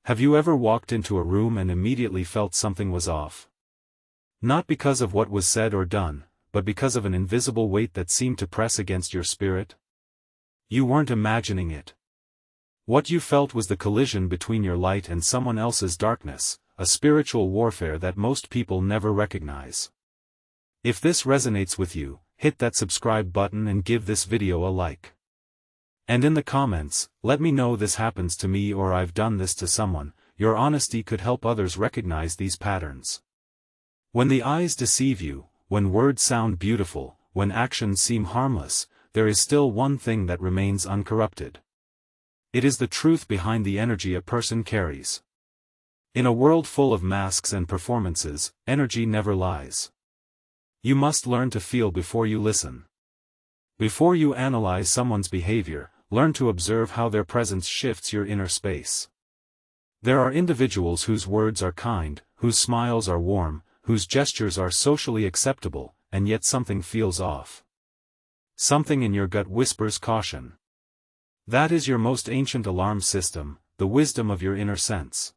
Have you ever walked into a room and immediately felt something was off? Not because of what was said or done, but because of an invisible weight that seemed to press against your spirit? You weren't imagining it. What you felt was the collision between your light and someone else's darkness, a spiritual warfare that most people never recognize. If this resonates with you, hit that subscribe button and give this video a like. And in the comments, let me know this happens to me or I've done this to someone. Your honesty could help others recognize these patterns. When the eyes deceive you, when words sound beautiful, when actions seem harmless, there is still one thing that remains uncorrupted. It is the truth behind the energy a person carries. In a world full of masks and performances, energy never lies. You must learn to feel before you listen. Before you analyze someone's behavior, learn to observe how their presence shifts your inner space. There are individuals whose words are kind, whose smiles are warm, whose gestures are socially acceptable, and yet something feels off. Something in your gut whispers caution. That is your most ancient alarm system, the wisdom of your inner sense.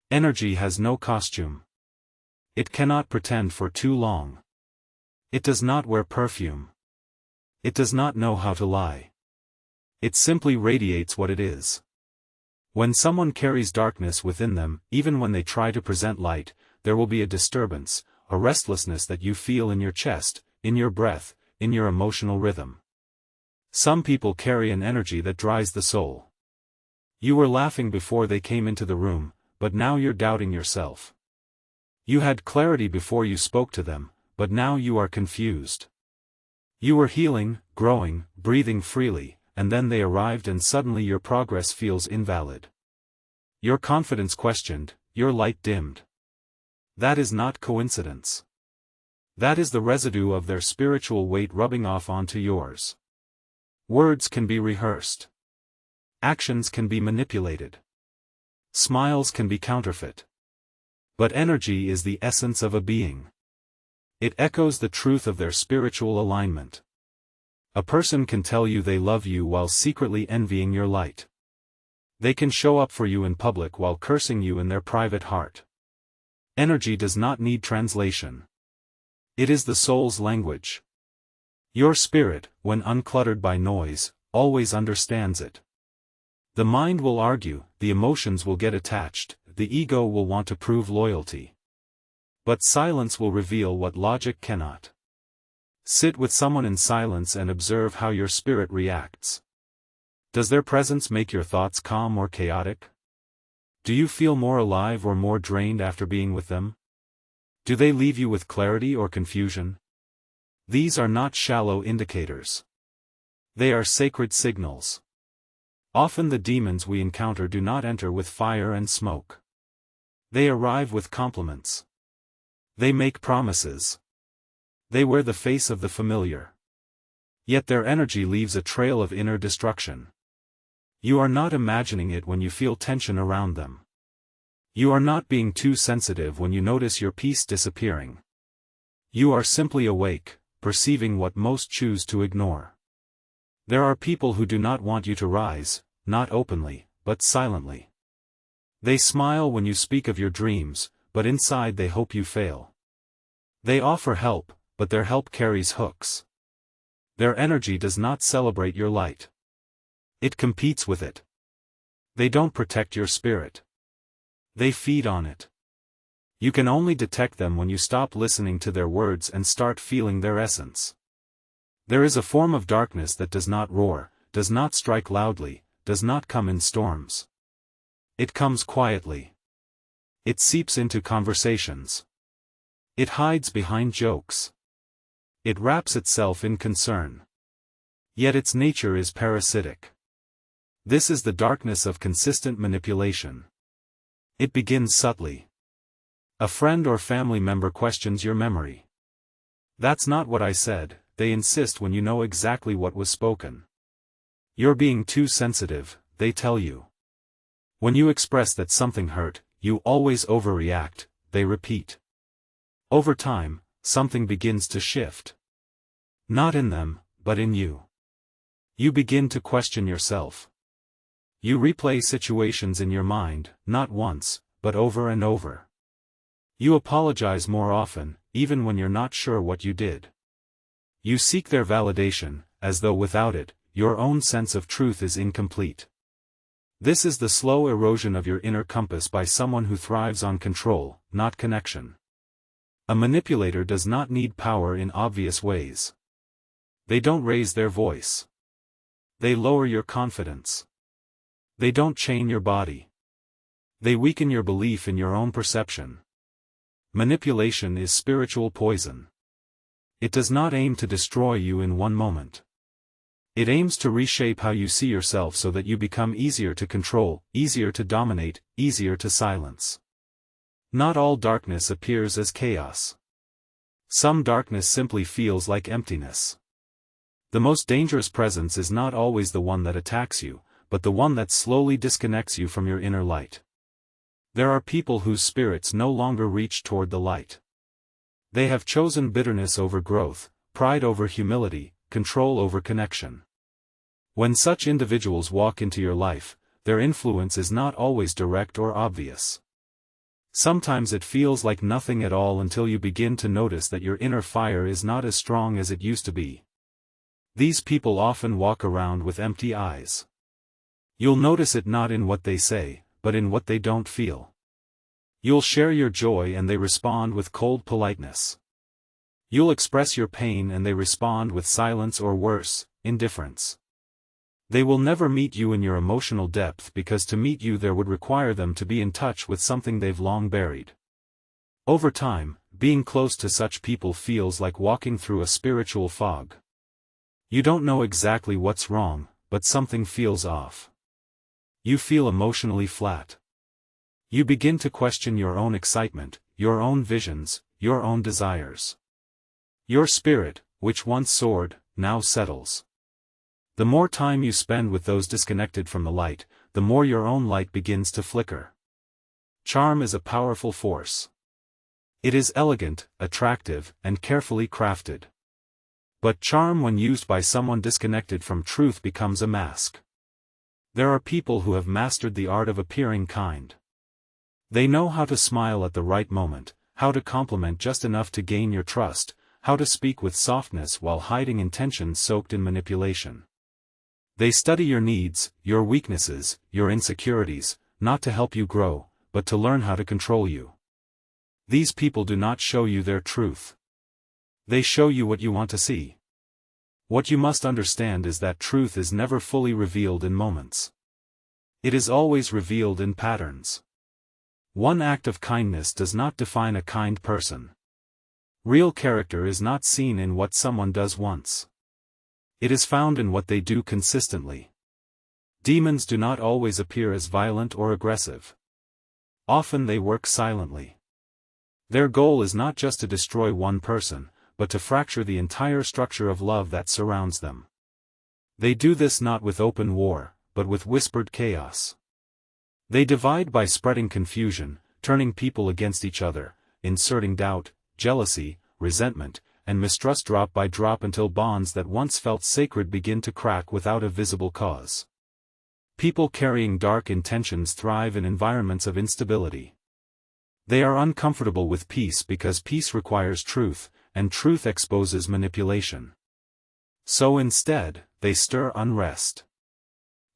Energy has no costume. It cannot pretend for too long. It does not wear perfume. It does not know how to lie. It simply radiates what it is. When someone carries darkness within them, even when they try to present light, there will be a disturbance, a restlessness that you feel in your chest, in your breath, in your emotional rhythm. Some people carry an energy that dries the soul. You were laughing before they came into the room, but now you're doubting yourself. You had clarity before you spoke to them, but now you are confused. You were healing, growing, breathing freely, and then they arrived and suddenly your progress feels invalid. Your confidence questioned, your light dimmed. That is not coincidence. That is the residue of their spiritual weight rubbing off onto yours. Words can be rehearsed. Actions can be manipulated. Smiles can be counterfeit. But energy is the essence of a being. It echoes the truth of their spiritual alignment. A person can tell you they love you while secretly envying your light. They can show up for you in public while cursing you in their private heart. Energy does not need translation. It is the soul's language. Your spirit, when uncluttered by noise, always understands it. The mind will argue, the emotions will get attached, the ego will want to prove loyalty. But silence will reveal what logic cannot. Sit with someone in silence and observe how your spirit reacts. Does their presence make your thoughts calm or chaotic? Do you feel more alive or more drained after being with them? Do they leave you with clarity or confusion? These are not shallow indicators. They are sacred signals. Often the demons we encounter do not enter with fire and smoke. They arrive with compliments. They make promises. They wear the face of the familiar. Yet their energy leaves a trail of inner destruction. You are not imagining it when you feel tension around them. You are not being too sensitive when you notice your peace disappearing. You are simply awake, perceiving what most choose to ignore. There are people who do not want you to rise, not openly, but silently. They smile when you speak of your dreams, but inside they hope you fail. They offer help, but their help carries hooks. Their energy does not celebrate your light. It competes with it. They don't protect your spirit. They feed on it. You can only detect them when you stop listening to their words and start feeling their essence. There is a form of darkness that does not roar, does not strike loudly, does not come in storms. It comes quietly. It seeps into conversations. It hides behind jokes. It wraps itself in concern. Yet its nature is parasitic. This is the darkness of consistent manipulation. It begins subtly. A friend or family member questions your memory. That's not what I said, they insist when you know exactly what was spoken. You're being too sensitive, they tell you. When you express that something hurt, you always overreact, they repeat. Over time, something begins to shift. Not in them, but in you. You begin to question yourself. You replay situations in your mind, not once, but over and over. You apologize more often, even when you're not sure what you did. You seek their validation, as though without it, your own sense of truth is incomplete. This is the slow erosion of your inner compass by someone who thrives on control, not connection. A manipulator does not need power in obvious ways. They don't raise their voice. They lower your confidence. They don't chain your body. They weaken your belief in your own perception. Manipulation is spiritual poison. It does not aim to destroy you in one moment. It aims to reshape how you see yourself so that you become easier to control, easier to dominate, easier to silence. Not all darkness appears as chaos. Some darkness simply feels like emptiness. The most dangerous presence is not always the one that attacks you, but the one that slowly disconnects you from your inner light. There are people whose spirits no longer reach toward the light. They have chosen bitterness over growth, pride over humility, control over connection. When such individuals walk into your life, their influence is not always direct or obvious. Sometimes it feels like nothing at all until you begin to notice that your inner fire is not as strong as it used to be. These people often walk around with empty eyes. You'll notice it not in what they say, but in what they don't feel. You'll share your joy and they respond with cold politeness. You'll express your pain and they respond with silence or worse, indifference. They will never meet you in your emotional depth because to meet you there would require them to be in touch with something they've long buried. Over time, being close to such people feels like walking through a spiritual fog. You don't know exactly what's wrong, but something feels off. You feel emotionally flat. You begin to question your own excitement, your own visions, your own desires. Your spirit, which once soared, now settles. The more time you spend with those disconnected from the light, the more your own light begins to flicker. Charm is a powerful force. It is elegant, attractive, and carefully crafted. But charm when used by someone disconnected from truth becomes a mask. There are people who have mastered the art of appearing kind. They know how to smile at the right moment, how to compliment just enough to gain your trust, how to speak with softness while hiding intentions soaked in manipulation. They study your needs, your weaknesses, your insecurities, not to help you grow, but to learn how to control you. These people do not show you their truth. They show you what you want to see. What you must understand is that truth is never fully revealed in moments. It is always revealed in patterns. One act of kindness does not define a kind person. Real character is not seen in what someone does once. It is found in what they do consistently. Demons do not always appear as violent or aggressive. Often they work silently. Their goal is not just to destroy one person, but to fracture the entire structure of love that surrounds them. They do this not with open war, but with whispered chaos. They divide by spreading confusion, turning people against each other, inserting doubt, jealousy, resentment, and mistrust drop by drop until bonds that once felt sacred begin to crack without a visible cause. People carrying dark intentions thrive in environments of instability. They are uncomfortable with peace because peace requires truth, and truth exposes manipulation. So instead, they stir unrest.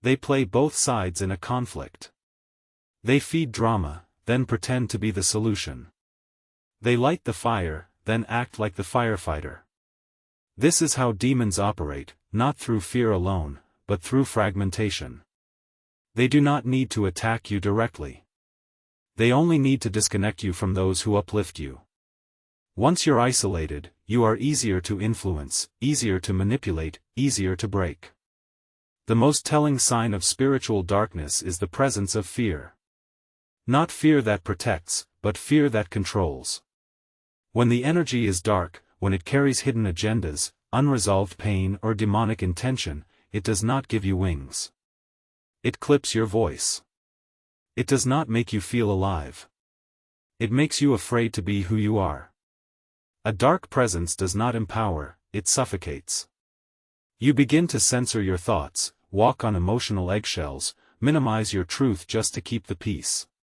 They play both sides in a conflict. They feed drama, then pretend to be the solution. They light the fire, then act like the firefighter. This is how demons operate, not through fear alone, but through fragmentation. They do not need to attack you directly. They only need to disconnect you from those who uplift you. Once you're isolated, you are easier to influence, easier to manipulate, easier to break. The most telling sign of spiritual darkness is the presence of fear. Not fear that protects, but fear that controls. When the energy is dark, when it carries hidden agendas, unresolved pain or demonic intention, it does not give you wings. It clips your voice. It does not make you feel alive. It makes you afraid to be who you are. A dark presence does not empower, it suffocates. You begin to censor your thoughts, walk on emotional eggshells, minimize your truth just to keep the peace.